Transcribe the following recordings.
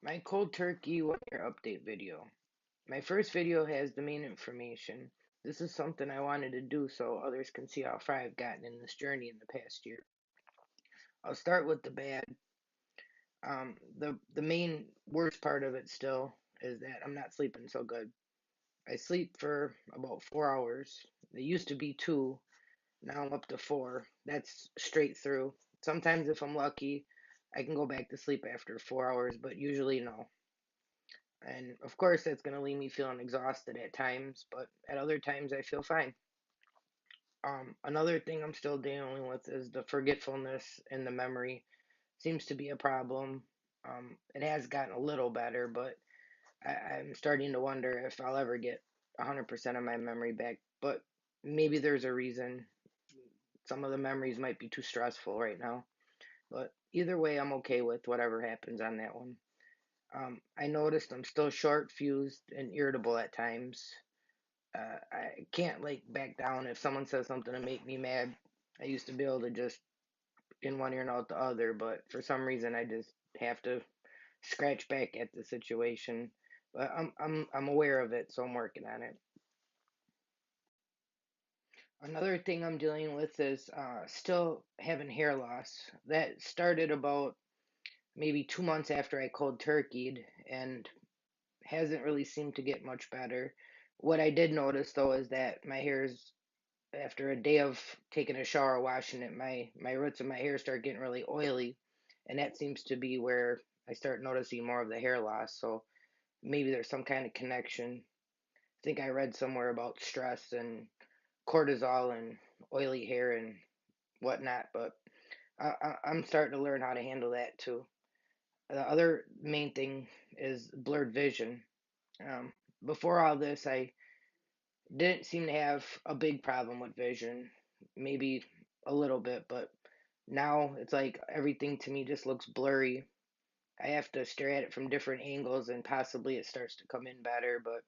My cold turkey 1 year update video. My first video has the main information. This is something I wanted to do so others can see how far I've gotten in this journey in the past year. I'll start with the bad. The main worst part of it still is that I'm not sleeping so good. I sleep for about 4 hours. It used to be two, now I'm up to four. That's straight through. Sometimes if I'm lucky, I can go back to sleep after 4 hours, but usually no. And of course, that's going to leave me feeling exhausted at times, but at other times, I feel fine. Another thing I'm still dealing with is the forgetfulness and the memory. Seems to be a problem. It has gotten a little better, but I'm starting to wonder if I'll ever get 100% of my memory back. But maybe there's a reason. Some of the memories might be too stressful right now. But either way, I'm okay with whatever happens on that one. I noticed I'm still short fused and irritable at times. I can't like back down if someone says something to make me mad. I used to be able to just in one ear and out the other, but for some reason I just have to scratch back at the situation. But I'm aware of it, so I'm working on it. Another thing I'm dealing with is still having hair loss. That started about maybe 2 months after I cold turkeyed and hasn't really seemed to get much better. What I did notice though is that my hair's after a day of taking a shower, washing it, my roots of my hair start getting really oily, and that seems to be where I start noticing more of the hair loss. So maybe there's some kind of connection. I think I read somewhere about stress and cortisol and oily hair and whatnot, but I'm starting to learn how to handle that too. The other main thing is blurred vision. Um, Before all this, I didn't seem to have a big problem with vision, maybe a little bit, but now it's like everything to me just looks blurry. I have to stare at it from different angles and possibly it starts to come in better, but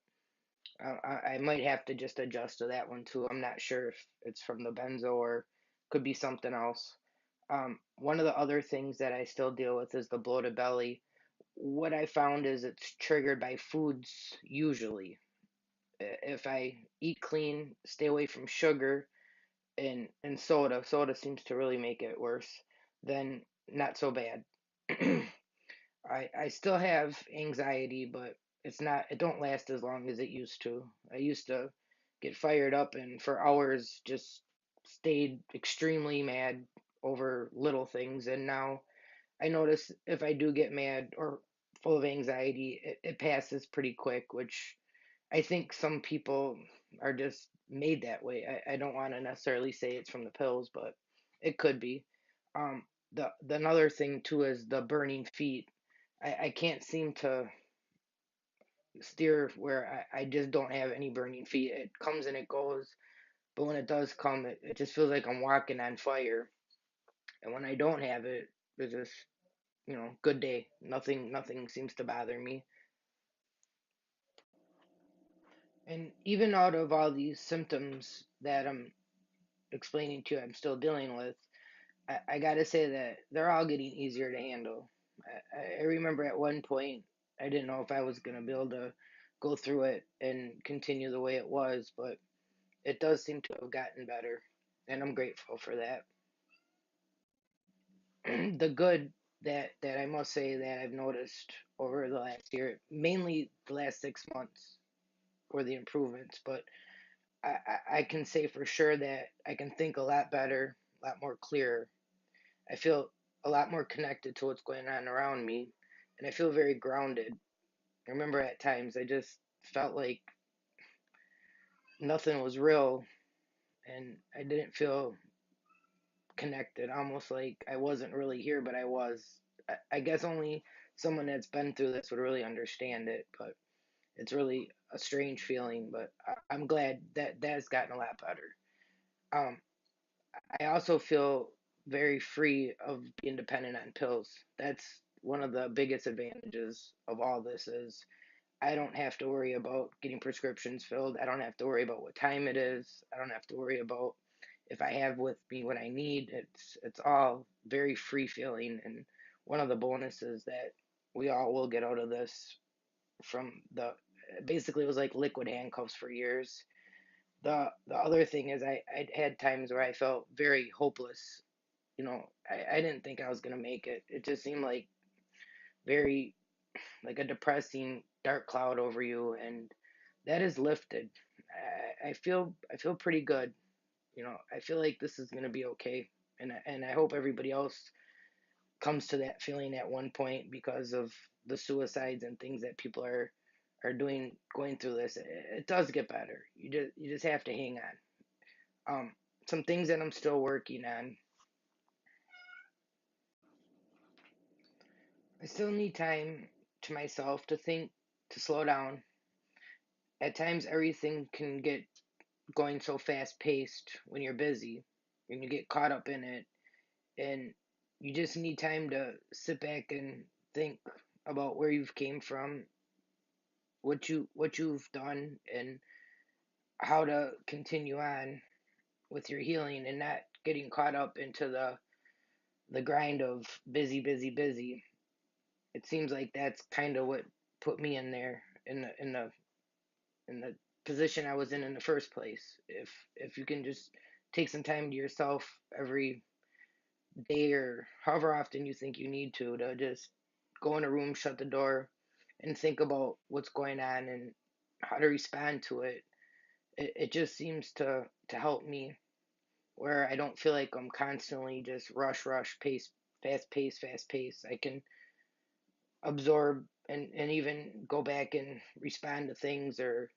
I might have to just adjust to that one too. I'm not sure if it's from the benzo or could be something else. One of the other things that I still deal with is the bloated belly. What I found is it's triggered by foods usually. If I eat clean, stay away from sugar and soda, soda seems to really make it worse, then not so bad. I still have anxiety, but it don't last as long as it used to. I used to get fired up and for hours just stayed extremely mad over little things, and now I notice if I do get mad or full of anxiety, it passes pretty quick, which I think some people are just made that way. I don't want to necessarily say it's from the pills, but it could be. The another thing too is the burning feet. I can't seem to steer where I just don't have any burning feet. It comes and it goes, but when it does come, it just feels like I'm walking on fire. And when I don't have it, it's just, good day. Nothing seems to bother me. And even out of all these symptoms that I'm explaining to you I'm still dealing with, I gotta say that they're all getting easier to handle. I remember at one point I didn't know if I was gonna be able to go through it and continue the way it was, but it does seem to have gotten better, and I'm grateful for that. The good that I must say that I've noticed over the last year, mainly the last 6 months, were the improvements, but I can say for sure that I can think a lot better, a lot more clear. I feel a lot more connected to what's going on around me, and I feel very grounded. I remember at times I just felt like nothing was real, and I didn't feel connected, almost like I wasn't really here, but I was. I guess only someone that's been through this would really understand it, but it's really a strange feeling, but I'm glad that that's gotten a lot better. Um, I also feel very free of being dependent on pills. That's one of the biggest advantages of all this is I don't have to worry about getting prescriptions filled. I don't have to worry about what time it is. I don't have to worry about if I have with me what I need. It's all very free feeling, and one of the bonuses that we all will get out of this. From the Basically, it was like liquid handcuffs for years. The other thing is I had times where I felt very hopeless. I didn't think I was gonna make it. It just seemed like very like a depressing dark cloud over you, and that is lifted. I feel pretty good. I feel like this is gonna be okay, and I hope everybody else comes to that feeling at one point because of the suicides and things that people are doing going through this. It does get better. You just have to hang on. Some things that I'm still working on. I still need time to myself to think, to slow down. At times, everything can get going so fast paced when you're busy, and you get caught up in it, and you just need time to sit back and think about where you've came from, what you've done, and how to continue on with your healing, and not getting caught up into the grind of busy, busy, busy. It seems like that's kind of what put me in there, in the position I was in the first place. If you can just take some time to yourself every day, or however often you think you need to just go in a room, shut the door, and think about what's going on and how to respond to it. It just seems to help me, where I don't feel like I'm constantly just rush, rush, pace, fast pace, fast pace. I can absorb and even go back and respond to things, or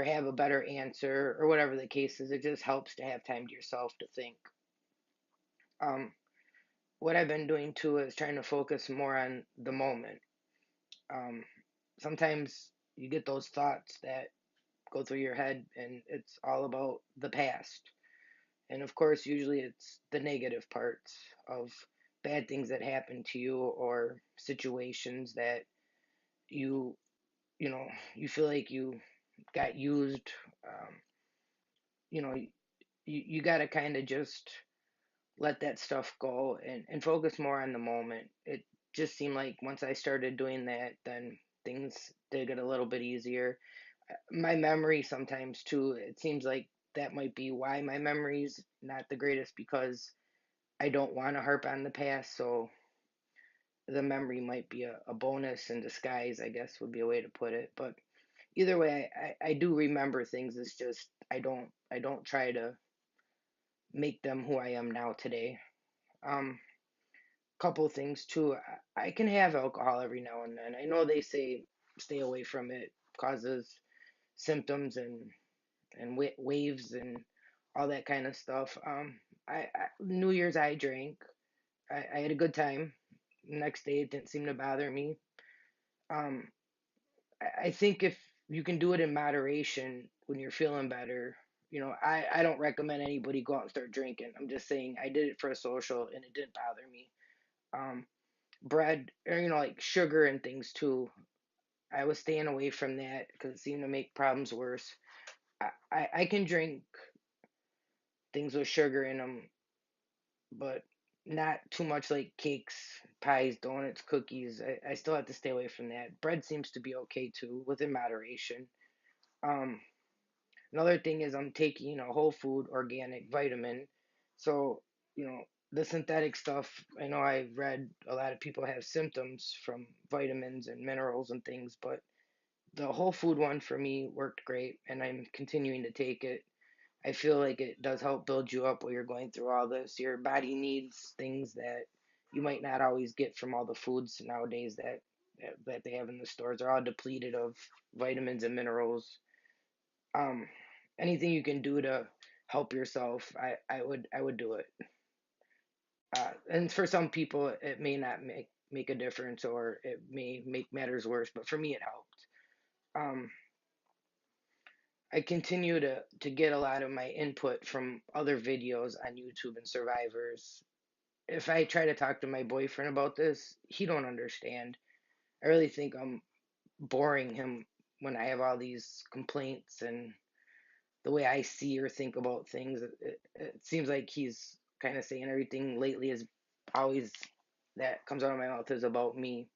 have a better answer, or whatever the case is. It just helps to have time to yourself to think. Um, what I've been doing too is trying to focus more on the moment. Um, Sometimes you get those thoughts that go through your head, and it's all about the past. And of course, usually it's the negative parts of bad things that happen to you, or situations that you, you know, you feel like you got used. Um, you got to kind of just let that stuff go, and focus more on the moment. It just seemed like once I started doing that, then things did get a little bit easier. My memory sometimes too, it seems like that might be why my memory's not the greatest, because I don't want to harp on the past. So the memory might be a bonus in disguise, I guess would be a way to put it. But either way, I do remember things. It's just I don't try to make them who I am now today. Um, Couple of things too. I can have alcohol every now and then. I know they say stay away from it, causes symptoms and waves and all that kind of stuff. New Year's I drank. I had a good time. Next day it didn't seem to bother me. Um, I think if you can do it in moderation when you're feeling better, I don't recommend anybody go out and start drinking. I'm just saying I did it for a social and it didn't bother me. Um, Bread, or like sugar and things too. I was staying away from that because it seemed to make problems worse. I can drink things with sugar in them, but not too much, like cakes, pies, donuts, cookies. I still have to stay away from that. Bread seems to be okay too, within moderation. Um, Another thing is I'm taking a whole food organic vitamin. So, the synthetic stuff, I know I've read a lot of people have symptoms from vitamins and minerals and things, but the whole food one for me worked great, and I'm continuing to take it. I feel like it does help build you up while you're going through all this. Your body needs things that you might not always get from all the foods nowadays that they have in the stores. They're all depleted of vitamins and minerals. Um, Anything you can do to help yourself, I would do it. And for some people, it may not make a difference, or it may make matters worse. But for me, it helped. Um, I continue to get a lot of my input from other videos on YouTube and survivors. If I try to talk to my boyfriend about this, he don't understand. I really think I'm boring him when I have all these complaints, and the way I see or think about things. It seems like he's kind of saying everything lately is always that comes out of my mouth is about me.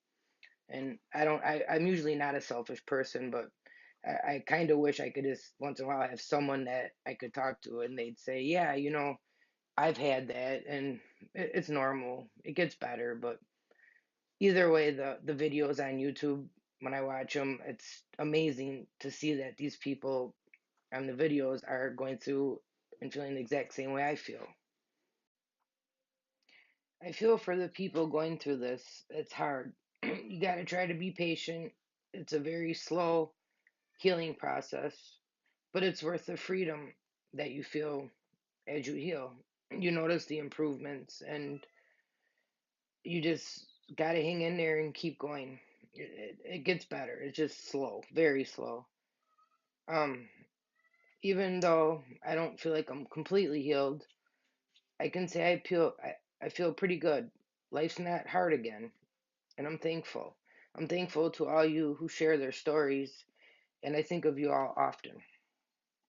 And I'm usually not a selfish person, but I kind of wish I could just once in a while have someone that I could talk to and they'd say, yeah, I've had that and it's normal. It gets better, but either way, the videos on YouTube, when I watch them, it's amazing to see that these people on the videos are going through and feeling the exact same way I feel. I feel for the people going through this, it's hard. You got to try to be patient. It's a very slow healing process, but it's worth the freedom that you feel as you heal. You notice the improvements, and you just got to hang in there and keep going. It gets better. It's just slow, very slow. Um, Even though I don't feel like I'm completely healed, I can say I feel pretty good. Life's not hard again, and I'm thankful. I'm thankful to all you who share their stories, and I think of you all often.